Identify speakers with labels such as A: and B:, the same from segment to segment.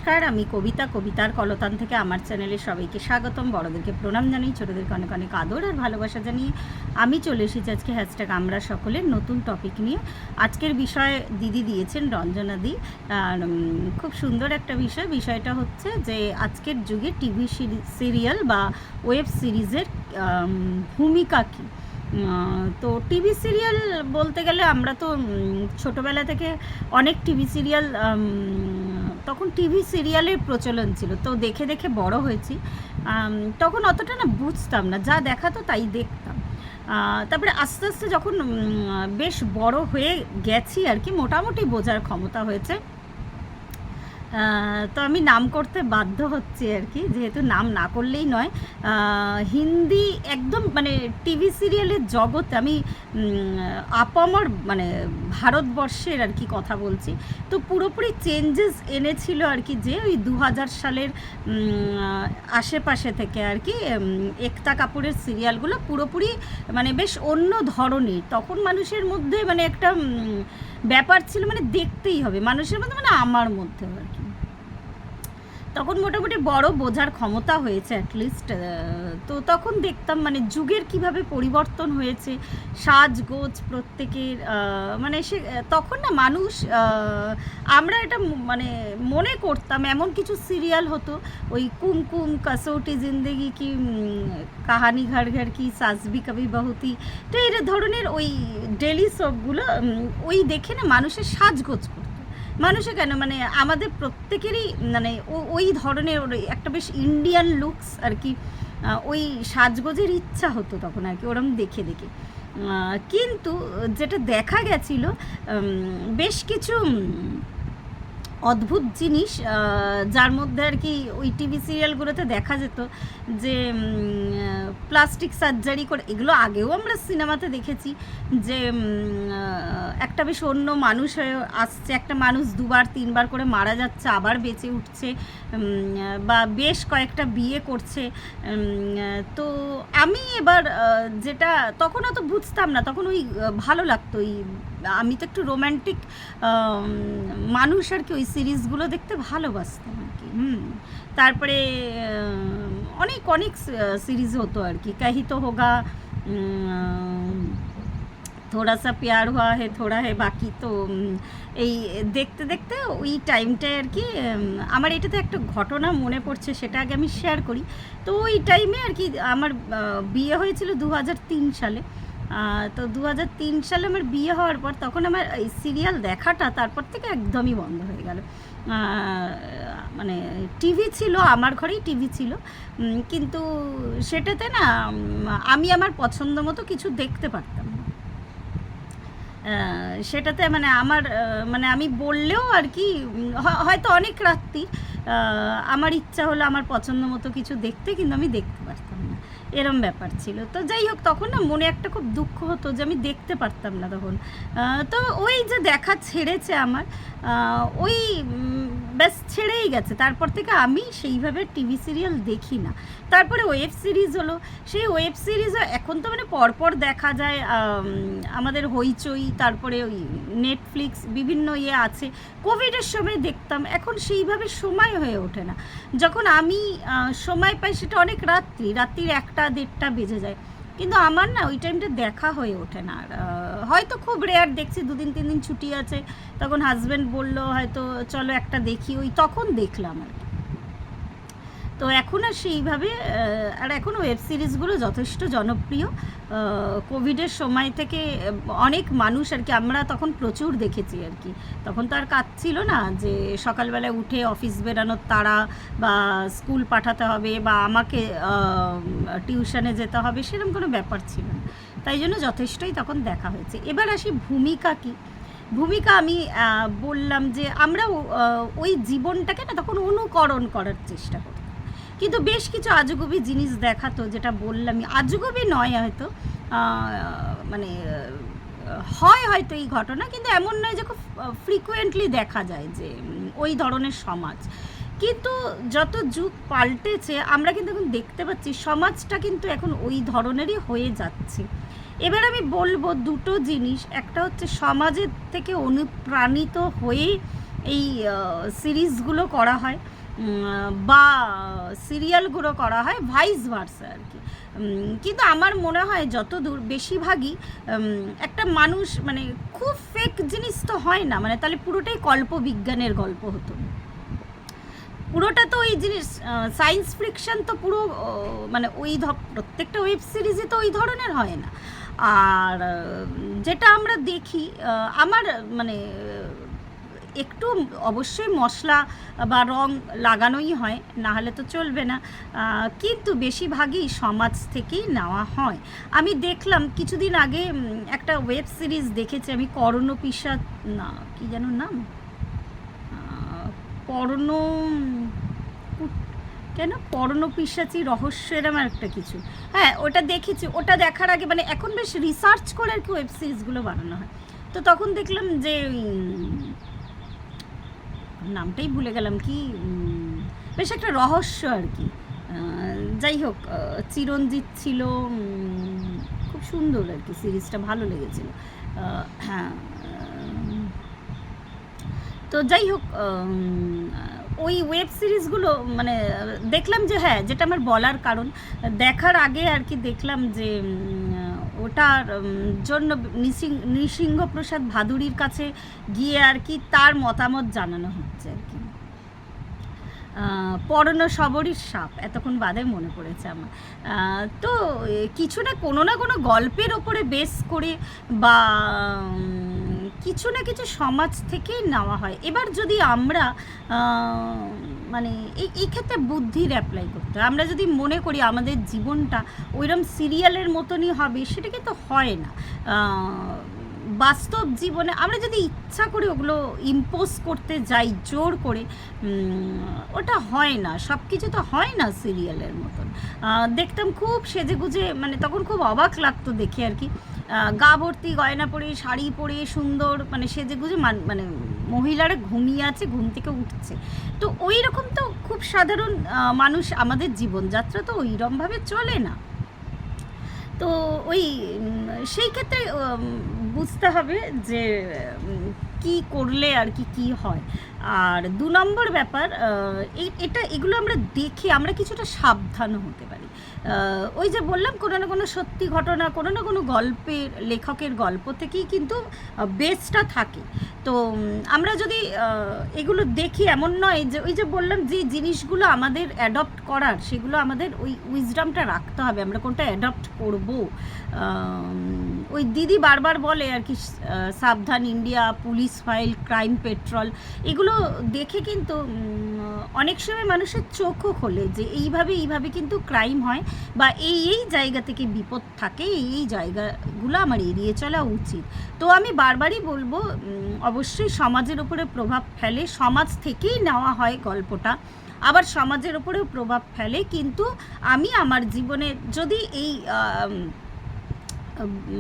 A: নমস্কার, আমি কবিতার কলতান থেকে আমার চ্যানেলে সবাইকে স্বাগতম। বড়দেরকে প্রণাম জানাই, ছোটোদেরকে অনেক অনেক আদর আর ভালোবাসা জানিয়ে আমি চলে এসেছি আজকে হ্যাশট্যাগ আমরা সকলের নতুন টপিক নিয়ে। আজকের বিষয় দিদি দিয়েছেন, রঞ্জনাদি। খুব সুন্দর একটা বিষয়টা হচ্ছে যে আজকের যুগে টিভি সিরিয়াল বা ওয়েব সিরিজের ভূমিকা কী। তো টিভি সিরিয়াল বলতে গেলে আমরা তো ছোটোবেলা থেকে অনেক টিভি সিরিয়াল, তখন টিভি সিরিয়ালের প্রচলন ছিল, তো দেখে দেখে বড় হয়েছি। তখন অতটা না বুঝতাম না, যা দেখাতো তাই দেখতাম। তারপরে আস্তে আস্তে যখন বেশ বড় হয়ে গেছি আর কি, মোটামুটি বোঝার ক্ষমতা হয়েছে। তো আমি নাম করতে বাধ্য হচ্ছি আর কি, যেহেতু নাম না করলেই নয়। হিন্দি একদম মানে টিভি সিরিয়ালের জগতে আমি আপামর মানে ভারতবর্ষের আর কি কথা বলছি, তো পুরোপুরি চেঞ্জেস এনেছিল আর কি, যে ওই 2000 সালের আশেপাশে থেকে আর কি একতা কাপুরের সিরিয়ালগুলো পুরোপুরি মানে বেশ অন্য ধরনের। তখন মানুষের মধ্যে মানে একটা ব্যাপার ছিল, মানে দেখতেই হবে মানুষের মধ্যে, মানে আমার মধ্যে আর কি। তখন মোটামুটি বড় বোঝার ক্ষমতা হয়েছে অ্যাটলিস্ট। তো তখন দেখতাম মানে যুগের কিভাবে পরিবর্তন হয়েছে, সাজগোজ প্রত্যেকের, মানে সে তখন না মানুষ, আমরা এটা মানে মনে করতাম এমন কিছু সিরিয়াল হতো, ওই কুমকুম, কসৌটি জিন্দেগি কি, কাহানি ঘর ঘর কি, সাসবি কবি বহুতি, তো এই ধরনের ওই ডেলি সবগুলো ওই দেখে না মানুষের সাজগোজ করতো। মানুষে কেন মানে আমাদের প্রত্যেকেরই মানে ওই ধরনের একটা বেশ ইন্ডিয়ান লুকস আর কি, ওই সাজগোজের ইচ্ছা হতো তখন আর কি, ওরম দেখে দেখে। কিন্তু যেটা দেখা গেছিলো বেশ কিছু অদ্ভুত জিনিস, যার মধ্যে আর কি ওই টিভি সিরিয়ালগুলোতে দেখা যেত যে প্লাস্টিক সার্জারি করে, এগুলো আগেও আমরা সিনেমাতে দেখেছি যে একটা বেশ অন্য মানুষ হয়ে আসছে, একটা মানুষ 2-3 বার করে মারা যাচ্ছে আবার বেঁচে উঠছে, বা বেশ কয়েকটা বিয়ে করছে। তো আমি এবার যেটা তখন অত বুঝতাম না, তখন ওই ভালো লাগতো, ওই আমি তো একটু রোম্যান্টিক মানুষ আর কি, ওই সিরিজগুলো দেখতে ভালোবাসতাম আর কি। তারপরে অনেক অনেক সিরিজ হতো আর কি, কাহি তো হোগা, থোড়া সা প্যার হুয়া হে থোড়া হে বাকি। তো এই দেখতে দেখতে ওই টাইমটায় আর কি আমার এটাতে একটা ঘটনা মনে পড়ছে, সেটা আগে আমি শেয়ার করি। তো ওই টাইমে আর কি আমার বিয়ে হয়েছিল 2003 সালে। তো 2003 সালে আমার বিয়ে হওয়ার পর তখন আমার এই সিরিয়াল দেখাটা তারপর থেকে একদমই বন্ধ হয়ে গেল। মানে টিভি ছিল, আমার ঘরেই টিভি ছিল, কিন্তু সেটাতে না আমি আমার পছন্দ মতো কিছু দেখতে পারতাম না। সেটাতে মানে আমার মানে আমি বললেও আর কি হয়তো অনেক রাত্রি আমার ইচ্ছা হলো আমার পছন্দ মতো কিছু দেখতে, কিন্তু আমি দেখতে পারতাম না, এরম ব্যাপার ছিল। তো যাই হোক, তখন না মনে একটা খুব দুঃখ হতো যে আমি দেখতে পারতাম না তখন। তো ওই যে দেখা ছেড়েছে আমার, ওই ব্যাস ছেড়েই গেছে। তারপর থেকে আমি সেইভাবে টিভি সিরিয়াল দেখি না। তারপরে ওয়েব সিরিজ হলো, সেই ওয়েব সিরিজও এখন তো মানে পরপর দেখা যায়, আমাদের হইচই, তারপরে ওই নেটফ্লিক্স, বিভিন্ন ইয়ে আছে। কোভিডের সময় দেখতাম, এখন সেইভাবে সময় হয়ে ওঠে না। যখন আমি সময় পাই সেটা অনেক রাত্রির 1টা-1.5টা বেজে যায়, কিন্তু আমার না ওই টাইমটা দেখা হয়ে ওঠে না। হয়তো খুব রেয়ার দেখছি, 2-3 দিন ছুটি আছে, তখন হাজব্যান্ড বললো হয়তো চলো একটা দেখি, ওই তখন দেখলাম আর কি। তো এখন আর সেইভাবে, আর এখন ওয়েব সিরিজগুলো যথেষ্ট জনপ্রিয়। কোভিডের সময় থেকে অনেক মানুষ আর কি, আমরা তখন প্রচুর দেখেছি আর কি। তখন তো আর কাজ ছিল না যে সকালবেলায় উঠে অফিস বেরানোর তাড়া, বা স্কুল পাঠাতে হবে, বা আমাকে টিউশনে যেতে হবে, সেরকম কোনো ব্যাপার ছিল না। তাই জন্য যথেষ্টই তখন দেখা হয়েছে। এবার আসি ভূমিকা কী। ভূমিকা আমি বললাম যে আমরা ওই জীবনটাকে না তখন অনুকরণ করার চেষ্টা করতাম, কিন্তু বেশ কিছু আজগুবি জিনিস দেখাতো, যেটা বললামই, আজগুবি নয় হয়তো, মানে হয় হয়তো এই ঘটনা, কিন্তু এমন নয় যে খুব ফ্রিকুয়েন্টলি দেখা যায় যে ওই ধরনের সমাজ। কিন্তু যত যুগ পাল্টেছে আমরা কিন্তু এখন দেখতে পাচ্ছি সমাজটা কিন্তু এখন ওই ধরনেরই হয়ে যাচ্ছে। এবার আমি বলবো দুটো জিনিস, একটা হচ্ছে সমাজের থেকে অনুপ্রাণিত হয়ে এই সিরিজগুলো করা হয়, বা সিরিয়ালগুলো করা হয় ভাইস ভার্সা আর কি। কিন্তু আমার মনে হয় যত দূর বেশিরভাগই একটা মানুষ মানে খুব ফেক জিনিস তো হয় না, মানে তাহলে পুরোটাই কল্পবিজ্ঞানের গল্প হতো, পুরোটা তো ওই জিনিস সায়েন্স ফিকশন তো পুরো মানে ওই প্রত্যেকটা ওয়েব সিরিজে তো ওই ধরনের হয় না। আর যেটা আমরা দেখি আমার মানে একটু অবশ্যই মশলা বা রং লাগানোই হয়, না হলে তো চলবে না, কিন্তু বেশিরভাগই সমাজ থেকেই নেওয়া হয়। আমি দেখলাম কিছুদিন আগে একটা ওয়েব সিরিজ দেখেছি আমি, কর্ণপিশাচ না কি যেন নাম, পর্ণপিশাচী রহস্য এরম একটা কিছু, হ্যাঁ ওটা দেখেছি। ওটা দেখার আগে মানে এখন বেশ রিসার্চ করে আর কি ওয়েব সিরিজগুলো বানানো হয়, তো তখন দেখলাম যে নামটাই ভুলে গেলাম কি, বেশ একটা রহস্য আর কি। যাই হোক, চিরঞ্জিত ছিল, খুব সুন্দর আর কি সিরিজটা, ভালো লেগেছিল। হ্যাঁ, তো যাই হোক ওই ওয়েব সিরিজগুলো মানে দেখলাম যে হ্যাঁ, যেটা আমার বলার কারণ, দেখার আগে আর কি দেখলাম যে ওটার জন্য নৃসিংহপ্রসাদ ভাদুড়ির কাছে গিয়ে আর কি তার মতামত জানানো হচ্ছে আর কি। পরন শবরীর সাপ এতক্ষণ বাদে মনে পড়েছে আমার। তো কিছু না কোনো গল্পের ওপরে বেস করে বা কিছু না কিছু সমাজ থেকেই নেওয়া হয়। এবার যদি আমরা মানে এই ক্ষেত্রে বুদ্ধির অ্যাপ্লাই করতে হয়, আমরা যদি মনে করি আমাদের জীবনটা ওইরকম সিরিয়ালের মতনই হবে, সেটা কিন্তু হয় না। বাস্তব জীবনে আমরা যদি ইচ্ছা করে ওগুলো ইম্পোজ করতে যাই জোর করে, ওটা হয় না, সব কিছু তো হয় না সিরিয়ালের মতন। দেখতাম খুব সেজেগুজে, মানে তখন খুব অবাক লাগতো দেখে আর কি, গা ভর্তি গয়না পরে শাড়ি পরে সুন্দর মানে সেজেগুজে মানে মহিলারা ঘুমিয়ে আছে, ঘুম থেকে উঠছে, তো ওই রকম তো খুব সাধারণ মানুষ, আমাদের জীবনযাত্রা তো ওইরকমভাবে চলে না। তো ওই সেই ক্ষেত্রে বুঝতে হবে যে কি করলে আর কি হয়। আর 2 নম্বর ব্যাপার, এগুলো আমরা দেখে আমরা কিছুটা সাবধানও হতে পারি। ওই যে বললাম, কোনো না কোনো সত্যি ঘটনা, কোনো না কোনো গল্পের লেখকের গল্প থেকেই কিন্তু বেসটা থাকে। তো আমরা যদি এগুলো দেখি, এমন নয় যে ওই যে বললাম যে জিনিসগুলো আমাদের অ্যাডপ্ট করার, সেগুলো আমাদের ওই উইজডমটা রাখতে হবে আমরা কোনটা অ্যাডপ্ট করব। ওই দিদি বারবার বলে আর কি, সাবধান India, police file, crime petrol, এগুলো দেখে কিন্তু অনেক সময় মানুষের চোখও খোলে যে এইভাবে কিন্তু ক্রাইম হয়, বা এই জায়গা থেকে বিপদ থাকে, এই জায়গাগুলো আমার এড়িয়ে চলা উচিত। তো আমি বারবারই বলবো, অবশ্যই সমাজের উপরে প্রভাব ফেলে, সমাজ থেকেই নেওয়া হয় গল্পটা, আবার সমাজের উপরেও প্রভাব ফেলে। কিন্তু আমি আমার জীবনে যদি এই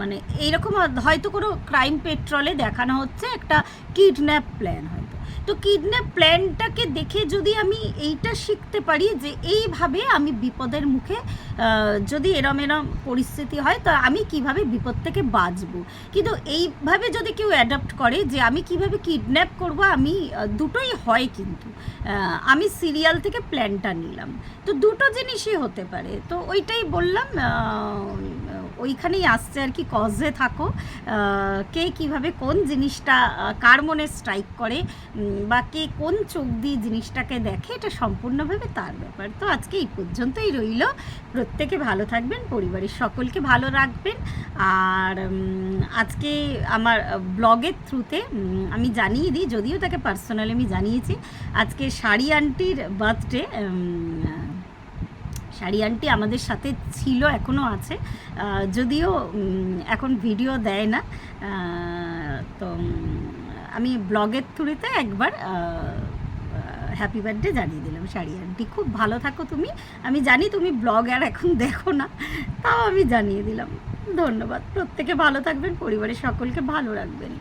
A: মানে এইরকম হয়তো কোনো ক্রাইম পেট্রোলে দেখানো হচ্ছে একটা কিডন্যাপ প্ল্যান, হয়তো তো কিডন্যাপ প্ল্যানটাকে দেখে যদি আমি এইটা শিখতে পারি যে এইভাবে আমি বিপদের মুখে, যদি এরম পরিস্থিতি হয় তো আমি কিভাবে বিপদ থেকে বাঁচবো। কিন্তু এইভাবে যদি কেউ অ্যাডাপ্ট করে যে আমি কিভাবে কিডন্যাপ করব, আমি দুটোই হয়, কিন্তু আমি সিরিয়াল থেকে প্ল্যানটা নিলাম, তো দুটো জিনিসই হতে পারে। তো ওইটাই বললাম, ওইখানেই আসছে আর কি, কজে থাকো, কে কিভাবে কোন জিনিসটা কার মনে স্ট্রাইক করে, বা কে কোন চোখ দিয়ে জিনিসটাকে দেখে, এটা সম্পূর্ণভাবে তার ব্যাপার। তো আজকে এই পর্যন্তই রইল। প্রত্যেকে ভালো থাকবেন, পরিবারের সকলকে ভালো রাখবেন। আর আজকে আমার ব্লগের থ্রুতে আমি জানিয়ে দিই, যদিও তাকে পার্সোনালি আমি জানিয়েছি, আজকে শাড়ি আন্টির বার্থডে। শাড়ি আন্টি আমাদের সাথে ছিল, এখনও আছে, যদিও এখন ভিডিও দেয় না। তো আমি ব্লগের থ্রুতে একবার হ্যাপি বার্থডে জানিয়ে দিলাম। শাড়ি আন্টি খুব ভালো থাকো তুমি, আমি জানি তুমি ব্লগ আর এখন দেখো না, তাও আমি জানিয়ে দিলাম। ধন্যবাদ। প্রত্যেকে ভালো থাকবেন, পরিবারের সকলকে ভালো রাখবেন।